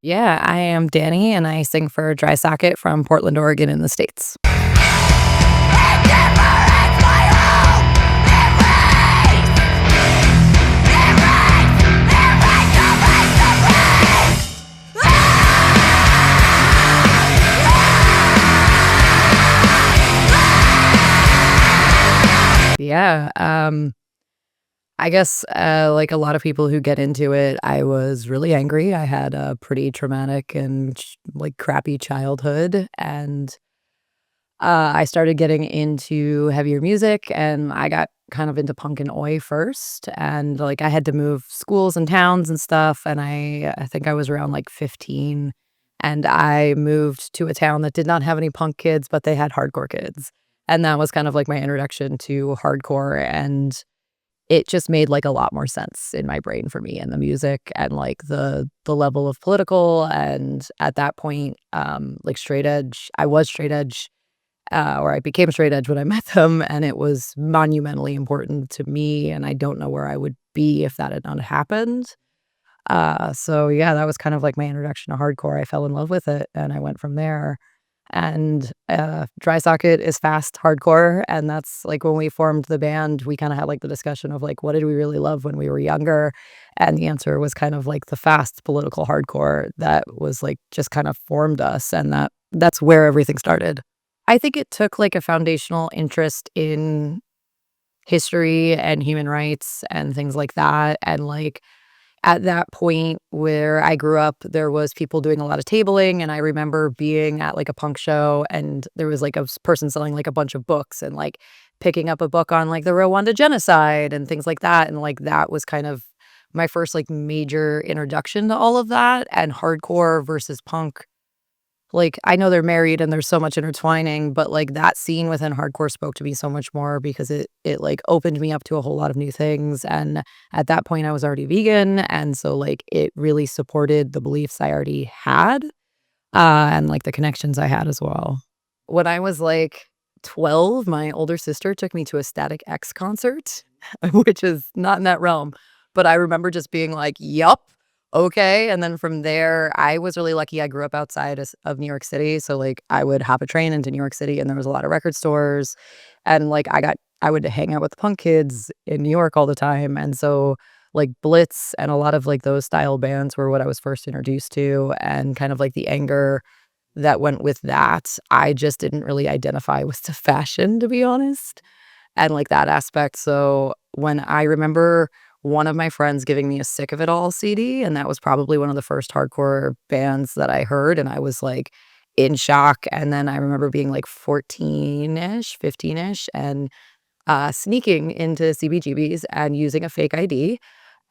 Yeah, I am Dani, and I sing for Dry Socket from Portland, Oregon in the States. Yeah, I guess, like a lot of people who get into it, I was really angry. I had a pretty traumatic and like crappy childhood, and I started getting into heavier music, and I got kind of into punk and oi first, and like I had to move schools and towns and stuff, and I think I was around like 15, and I moved to a town that did not have any punk kids, but they had hardcore kids, and that was kind of like my introduction to hardcore, and it just made, like, a lot more sense in my brain for me and the music and, like, the level of political, and at that point, like, straight edge I was straight edge, or I became straight edge when I met them, and it was monumentally important to me, and I don't know where I would be if that had not happened. So, yeah, that was kind of like my introduction to hardcore. I fell in love with it, and I went from there. And, Dry Socket is fast hardcore, and that's like, when we formed the band, we kinda had, like, the discussion of, like, what did we really love when we were younger? And the answer was kind of, like, the fast political hardcore that was, like, just kind of formed us, and that's where everything started. I think it took, like, a foundational interest in history and human rights and things like that, and, like, at that point where I grew up, there was people doing a lot of tabling, and I remember being at, like, a punk show, and there was, like, a person selling, like, a bunch of books and, like, picking up a book on, like, the Rwanda genocide and things like that, and, like, that was kind of my first, like, major introduction to all of that, and hardcore versus punk, like, I know they're married and there's so much intertwining, but, like, that scene within hardcore spoke to me so much more because it, like, opened me up to a whole lot of new things, and at that point, I was already vegan, and so, like, it really supported the beliefs I already had, and, like, the connections I had as well. When I was, like, 12, my older sister took me to a Static X concert, which is not in that realm, but I remember just being like, "Yup, okay," and then from there, I was really lucky. I grew up outside of New York City, so, like, I would hop a train into New York City, and there was a lot of record stores, and, like, I would hang out with the punk kids in New York all the time, and so, like, Blitz and a lot of, like, those style bands were what I was first introduced to, and kind of, like, the anger that went with that. I just didn't really identify with the fashion, to be honest, and, like, that aspect, so when I remember one of my friends giving me a Sick of It All CD, and that was probably one of the first hardcore bands that I heard, and I was, like, in shock, and then I remember being, like, 14-ish, 15-ish, and, sneaking into CBGB's and using a fake ID,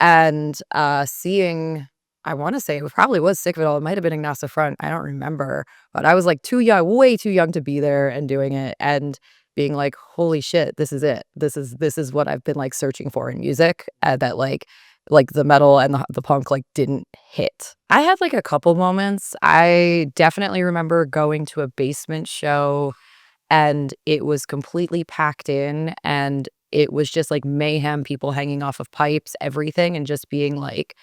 and, seeing I wanna say it probably was Sick of It All, it might have been Ignace Front, I don't remember, but I was, like, too young, way too young to be there and doing it, and being like, "Holy shit, this is it. This is what I've been, like, searching for in music," that, like, the metal and the punk, like, didn't hit. I had, like, a couple moments. I definitely remember going to a basement show, and it was completely packed in, and it was just, like, mayhem, people hanging off of pipes, everything, and just being like,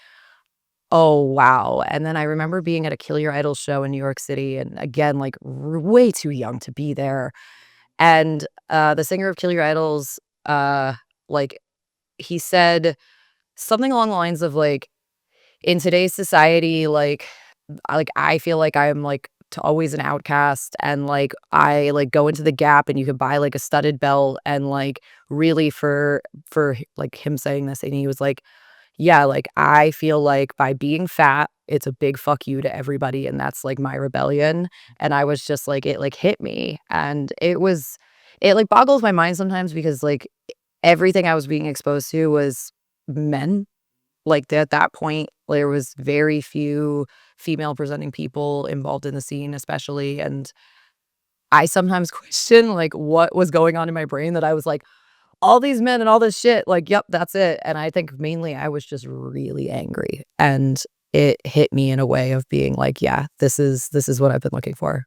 "Oh, wow," and then I remember being at a Kill Your Idols show in New York City, and again, like, way too young to be there, and, the singer of Kill Your Idols, like, he said something along the lines of, like, "In today's society, I feel like I'm, like, t always an outcast, and, like, I, like, go into the Gap, and you could buy, like, a studded belt," and, like, really like, him saying this, and he was like, "Yeah, like, I feel like by being fat, it's a big fuck you to everybody, and that's, like, my rebellion," and I was just like it, like, hit me, and it, like, boggles my mind sometimes because, like, everything I was being exposed to was men. Like, at that point, there was very few female presenting people involved in the scene, especially, and I sometimes question, like, what was going on in my brain that I was like, "All these men and all this shit, like, yep, that's it," and I think mainly I was just really angry, and it hit me in a way of being like, "Yeah, this is what I've been looking for."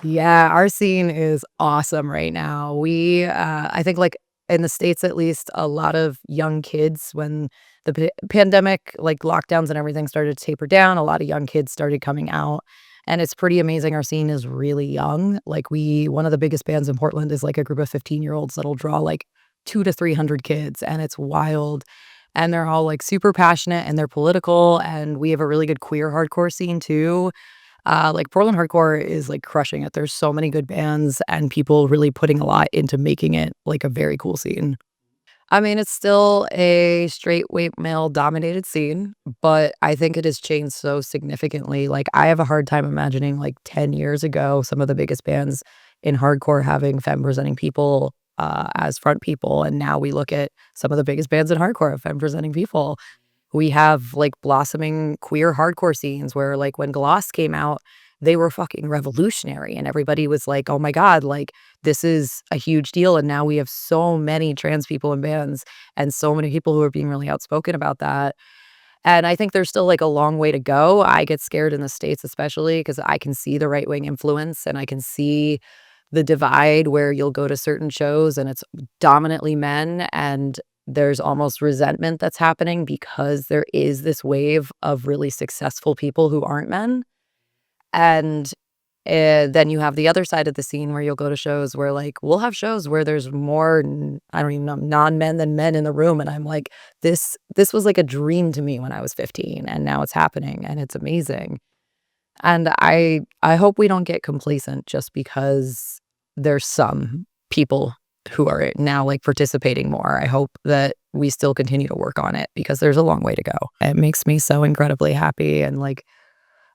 Yeah, our scene is awesome right now. I think, like, in the States, at least, a lot of young kids when the pandemic, like, lockdowns and everything started to taper down, a lot of young kids started coming out, and it's pretty amazing. Our scene is really young. Like, one of the biggest bands in Portland is, like, a group of 15-year-olds that'll draw, like, 2 to 300 kids, and it's wild, and they're all, like, super passionate, and they're political, and we have a really good queer hardcore scene too. Like, Portland hardcore is, like, crushing it. There's so many good bands and people really putting a lot into making it, like, a very cool scene. I mean, it's still a straight white male dominated scene, but I think it has changed so significantly. Like, I have a hard time imagining, like, 10 years ago, some of the biggest bands in hardcore having femme presenting people, as front people, and now we look at some of the biggest bands in hardcore have femme presenting people. We have, like, blossoming queer hardcore scenes where, like, when Gloss came out, they were fucking revolutionary, and everybody was like, "Oh my god, like, this is a huge deal," and now we have so many trans people in bands and so many people who are being really outspoken about that, and I think there's still, like, a long way to go. I get scared in the States especially because I can see the right-wing influence, and I can see the divide where you'll go to certain shows and it's dominantly men, and there's almost resentment that's happening because there is this wave of really successful people who aren't men, and, then you have the other side of the scene where you'll go to shows where, like, we'll have shows where there's more I don't even know, non-men than men in the room, and I'm like, "This was like a dream to me when I was 15, and now it's happening, and it's amazing." And I hope we don't get complacent just because there's some people who are now, like, participating more. I hope that we still continue to work on it because there's a long way to go. It makes me so incredibly happy, and, like,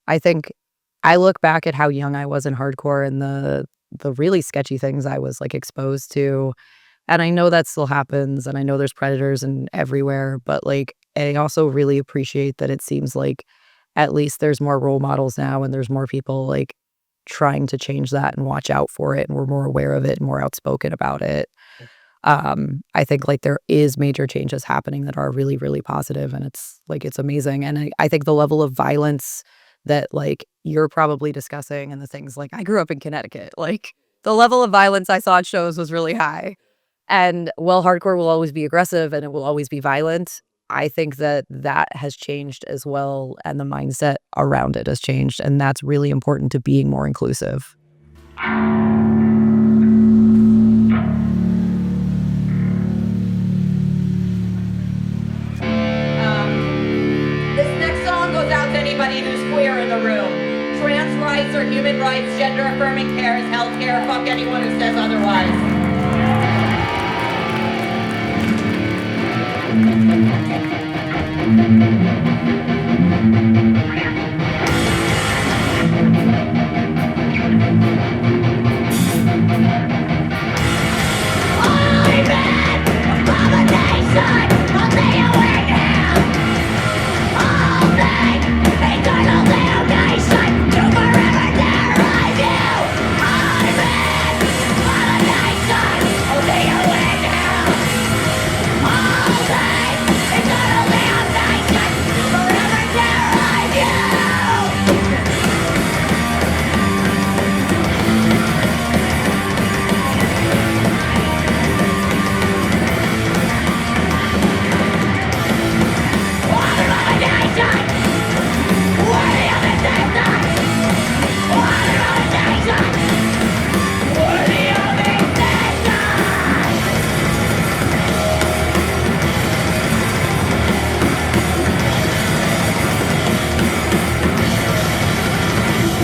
I think I look back at how young I was in hardcore and the really sketchy things I was, like, exposed to, and I know that still happens, and I know there's predators and everywhere, but, like, I also really appreciate that it seems like at least there's more role models now and there's more people, like, trying to change that and watch out for it, and we're more aware of it and more outspoken about it. I think, like, there is major changes happening that are really, really positive, and it's, like, it's amazing, and I think the level of violence that, like, you're probably discussing and the things like I grew up in Connecticut, like, the level of violence I saw at shows was really high. And while hardcore will always be aggressive and it will always be violent, I think that that has changed as well, and the mindset around it has changed, and that's really important to being more inclusive. This next song goes out to anybody who's queer in the room. Trans rights or human rights, gender affirming care is healthcare. Fuck anyone who says otherwise.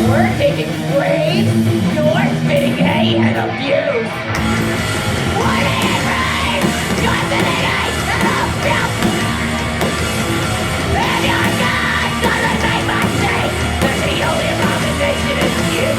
We're taking praise, you're spitting hate and abuse. What is praise? You're spitting hate and abuse. If your God doesn't make my say, then the only abomination is you.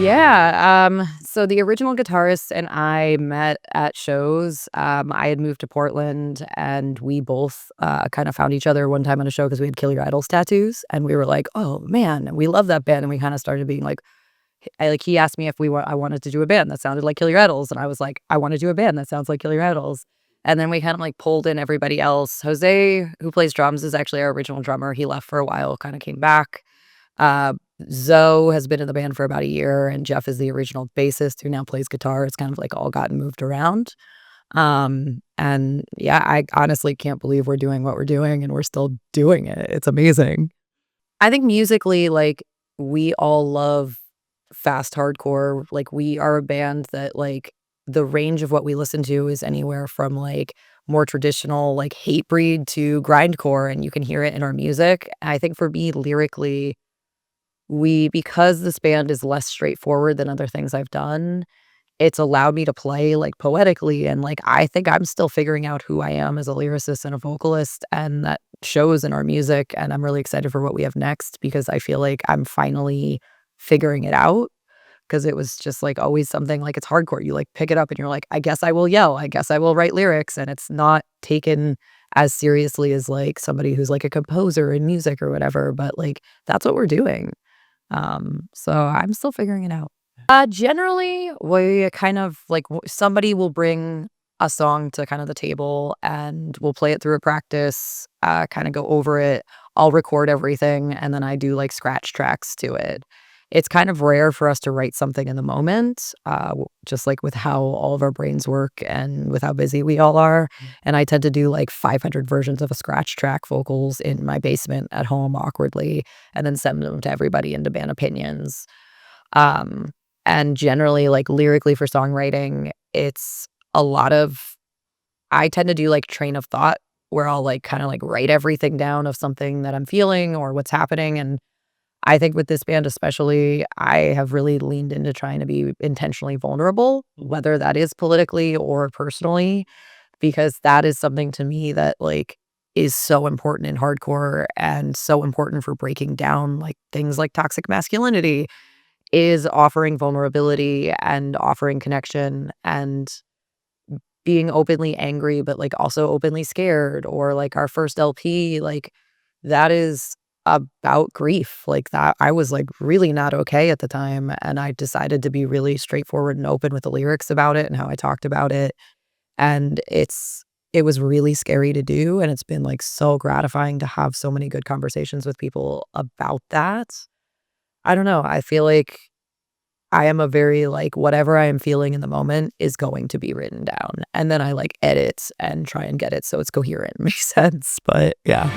Yeah, so the original guitarist and I met at shows. I had moved to Portland, and we both, kind of found each other one time on a show because we had Kill Your Idols tattoos, and we were like, "Oh, man, we love that band," and we kinda started being like he asked me if I wanted to do a band that sounded like Kill Your Idols, and I was like, "I wanna do a band that sounds like Kill Your Idols." And then we kind of, like, pulled in everybody else. Jose, who plays drums, is actually our original drummer. He left for a while, kinda came back. Uh, Zoe has been in the band for about a year, and Jeff is the original bassist who now plays guitar. It's kind of, like, all gotten moved around. And yeah, I honestly can't believe we're doing what we're doing, and we're still doing it. It's amazing. I think musically, like, we all love fast hardcore. Like, we are a band that, like, the range of what we listen to is anywhere from, like, more traditional, like, Hatebreed to grindcore, and you can hear it in our music. I think for me, lyrically, because this band is less straightforward than other things I've done, it's allowed me to play, like, poetically, and, like, I think I'm still figuring out who I am as a lyricist and a vocalist, and that shows in our music, and I'm really excited for what we have next because I feel like I'm finally figuring it out. Because it was just, like, always something like, it's hardcore. You, like, pick it up and you're like, "I guess I will yell. I guess I will write lyrics," and it's not taken as seriously as, like, somebody who's, like, a composer in music or whatever, but, like, that's what we're doing. So I'm still figuring it out. Generally, we kind of like somebody will bring a song to kind of the table and we'll play it through a practice, kind of go over it. I'll record everything and then I do like scratch tracks to it. It's kind of rare for us to write something in the moment, just like with how all of our brains work and with how busy we all are. And I tend to do like 500 versions of a scratch track vocals in my basement at home awkwardly and then send them to everybody into band opinions. Um, and generally, like, lyrically for songwriting, it's a lot of I tend to do, like, train of thought where I'll, like, kinda, like, write everything down of something that I'm feeling or what's happening, and I think with this band especially, I have really leaned into trying to be intentionally vulnerable, whether that is politically or personally, because that is something to me that, like, is so important in hardcore and so important for breaking down, like, things like toxic masculinity is offering vulnerability and offering connection and being openly angry, but, like, also openly scared or, like, our first LP, like, that is about grief, like, that I was, like, really not okay at the time, and I decided to be really straightforward and open with the lyrics about it and how I talked about it, and it was really scary to do, and it's been, like, so gratifying to have so many good conversations with people about that. I don't know, I feel like I am a very, like, whatever I am feeling in the moment is going to be written down, and then I, like, edit and try and get it so it's coherent, makes sense, but yeah.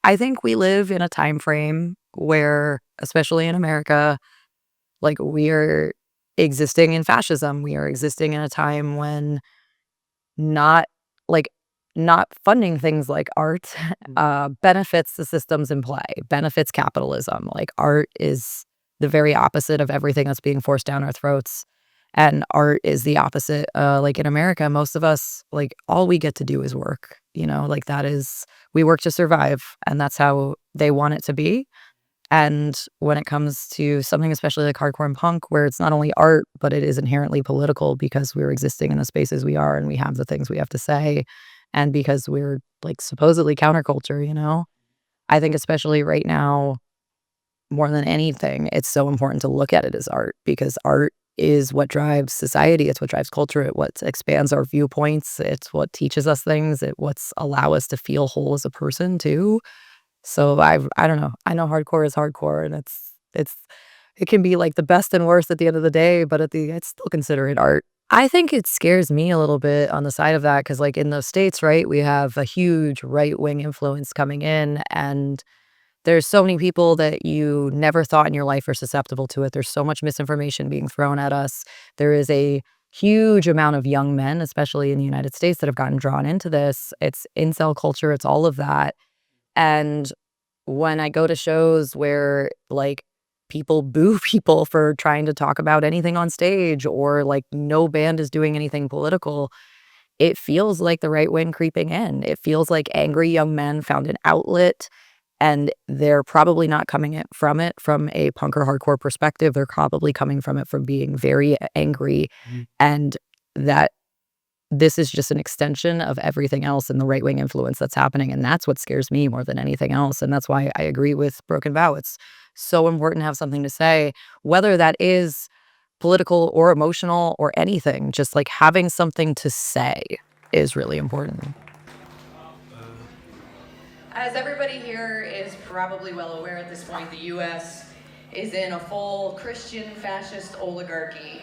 I think we live in a time frame where, especially in America, like, we are existing in fascism. We are existing in a time when not like, not funding things like art, benefits the systems in play, benefits capitalism. Like, art is the very opposite of everything that's being forced down our throats, and art is the opposite. Like, in America, most of us, like, all we get to do is work, like, that is we work to survive, and that's how they want it to be. And when it comes to something especially like hardcore and punk, where it's not only art, but it is inherently political because we're existing in the spaces we are and we have the things we have to say, and because we're, like, supposedly counterculture, I think especially right now, more than anything, it's so important to look at it as art because art is what drives society, it's what drives culture, it what expands our viewpoints, it's what teaches us things, it what's allow us to feel whole as a person too. So I don't know. I know hardcore is hardcore, and it can be, like, the best and worst at the end of the day, but I'd still consider it art. I think it scares me a little bit on the side of that because, like, in the States, right, we have a huge right-wing influence coming in, and there's so many people that you never thought in your life are susceptible to it. There's so much misinformation being thrown at us. There is a huge amount of young men, especially in the United States, that have gotten drawn into this. It's incel culture, it's all of that. And when I go to shows where, like, people boo people for trying to talk about anything on stage or, like, no band is doing anything political, it feels like the right wing creeping in. It feels like angry young men found an outlet, and they're probably not coming from it from a punk or hardcore perspective. They're probably coming from it from being very angry, and that this is just an extension of everything else in the right-wing influence that's happening, and that's what scares me more than anything else, and that's why I agree with Broken Vow. It's so important to have something to say, whether that is political or emotional or anything, just, like, having something to say is really important. As everybody here is probably well aware at this point, the U.S. is in a full Christian fascist oligarchy.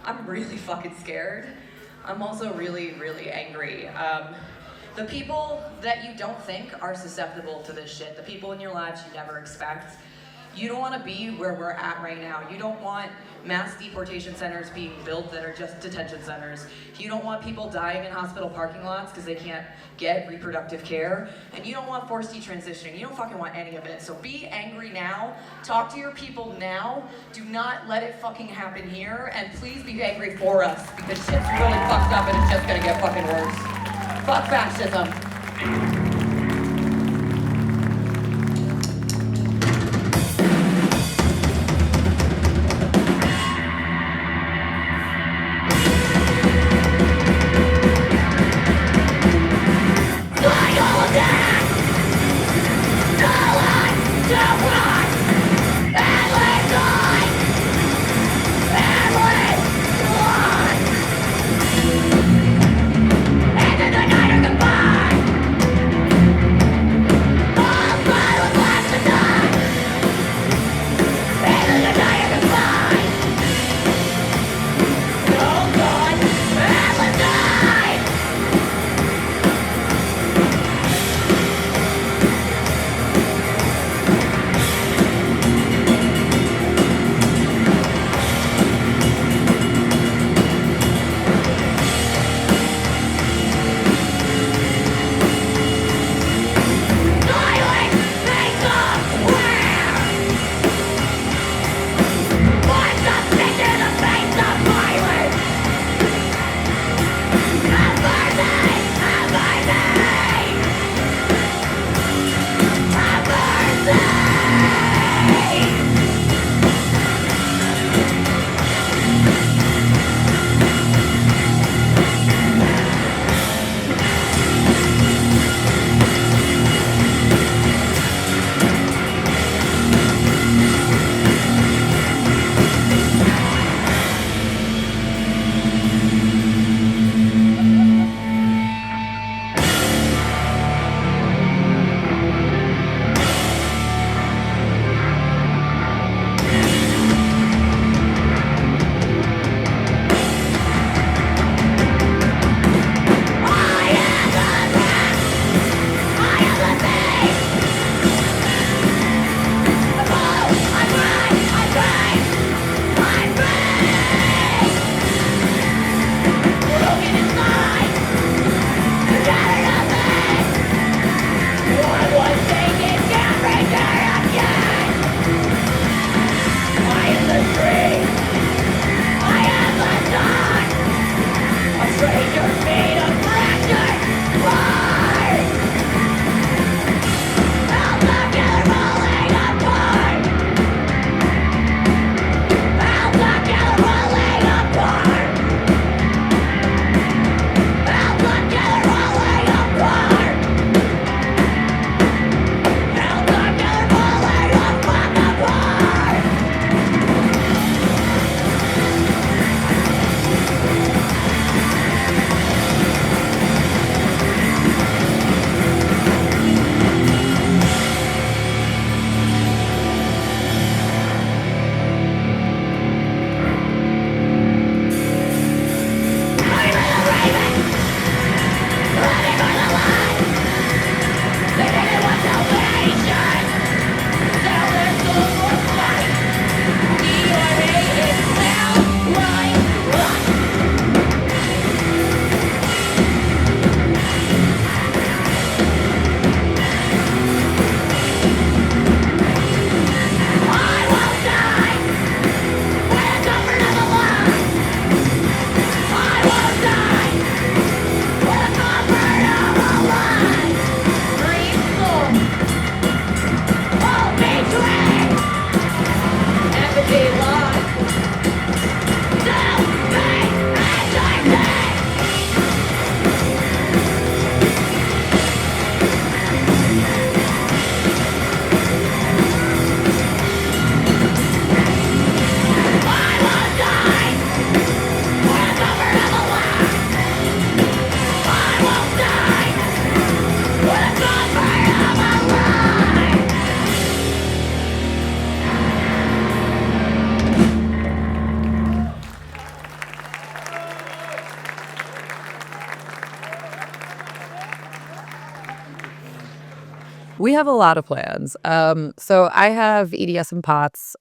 I'm really fucking scared. I'm also really, really angry. The people that you don't think are susceptible to this shit, the people in your lives you never expect, you don't want to be where we're at right now. You don't want mass deportation centers being built that are just detention centers. You don't want people dying in hospital parking lots because they can't get reproductive care. And you don't want forced detransitioning. You don't fucking want any of it. So be angry now. Talk to your people now. Do not let it fucking happen here. And please be angry for us because shit's really fucked up and it's just gonna get fucking worse. Fuck fascism. We have a lot of plans. So I have EDS and POTS,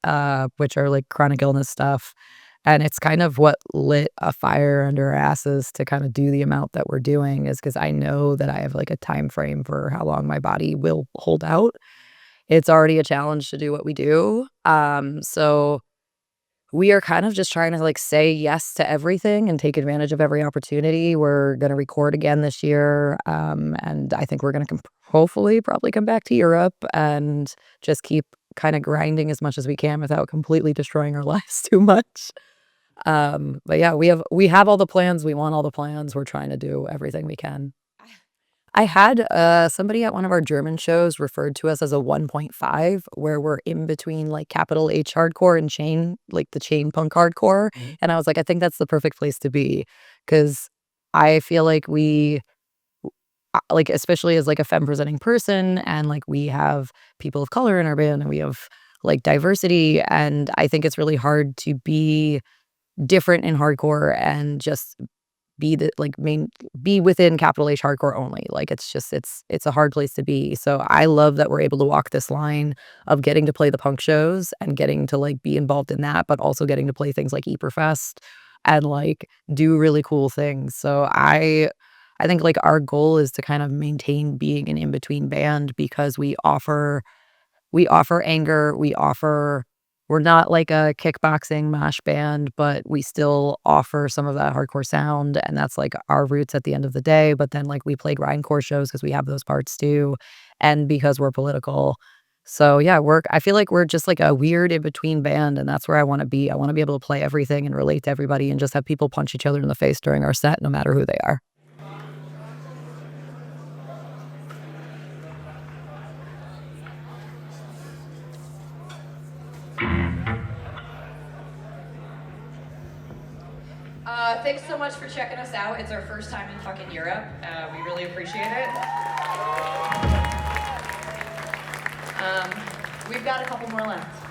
which are like chronic illness stuff. And it's kind of what lit a fire under our asses to kind of do the amount that we're doing is because I know that I have like a time frame for how long my body will hold out. It's already a challenge to do what we do. So we are kind of just trying to like say yes to everything and take advantage of every opportunity. We're going to record again this year. And I think we're going to hopefully probably come back to Europe and just keep kind of grinding as much as we can without completely destroying our lives too much. But yeah, we have all the plans. We want all the plans. We're trying to do everything we can. I had somebody at one of our German shows referred to us as a 1.5, where we're in between like capital H hardcore and chain, like the chain punk hardcore. And I was like, I think that's the perfect place to be because I feel like like, especially as like a femme presenting person, and like we have people of color in our band and we have like diversity. And I think it's really hard to be different in hardcore and just be within capital H hardcore only. Like it's a hard place to be. So I love that we're able to walk this line of getting to play the punk shows and getting to like be involved in that, but also getting to play things like Ieper Fest and like do really cool things. So I think like our goal is to kind of maintain being an in-between band because we offer anger, we're not like a kickboxing mosh band, but we still offer some of that hardcore sound, and that's like our roots at the end of the day, but then like we play grindcore shows because we have those parts too, and because we're political. So yeah, I feel like we're just like a weird in-between band, and that's where I wanna be. I wanna be able to play everything and relate to everybody and just have people punch each other in the face during our set no matter who they are. Thanks so much for checking us out. It's our first time in fucking Europe. We really appreciate it. We've got a couple more left.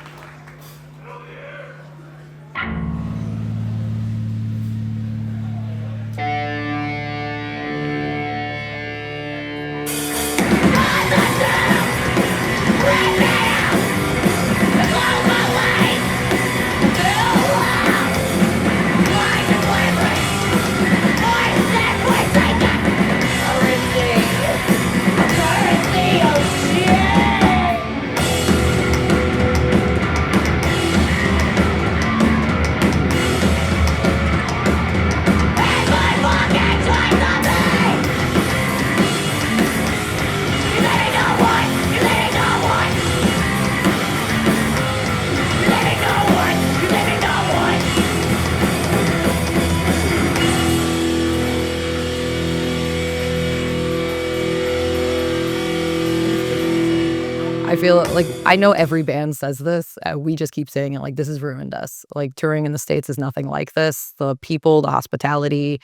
I feel like I know every band says this. We just keep saying it like this has ruined us. Like touring in the States is nothing like this. The people, the hospitality,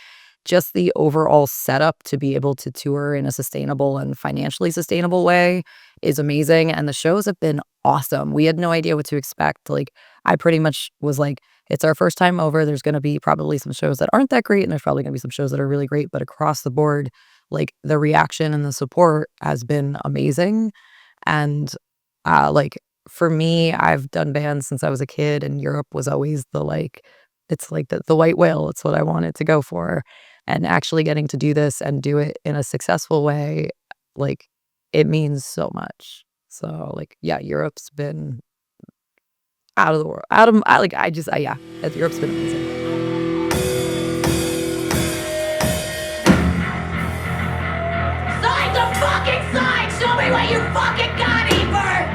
just the overall setup to be able to tour in a sustainable and financially sustainable way is amazing. And the shows have been awesome. We had no idea what to expect. Like I pretty much was like, it's our first time over. There's going to be probably some shows that aren't that great, and there's probably going to be some shows that are really great. But across the board, like the reaction and the support has been amazing. And, like, for me, I've done bands since I was a kid, and Europe was always it's like the white whale. It's what I wanted to go for. And actually getting to do this and do it in a successful way, like, it means so much. So, like, yeah, Europe's been out of the world. Yeah, Europe's been amazing. Sign the fucking sign! Show me what you fucking got, Ieper!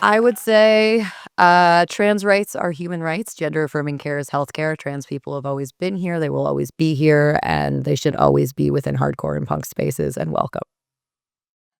I would say, trans rights are human rights. Gender affirming care is healthcare. Trans people have always been here. They will always be here, and they should always be within hardcore and punk spaces and welcome.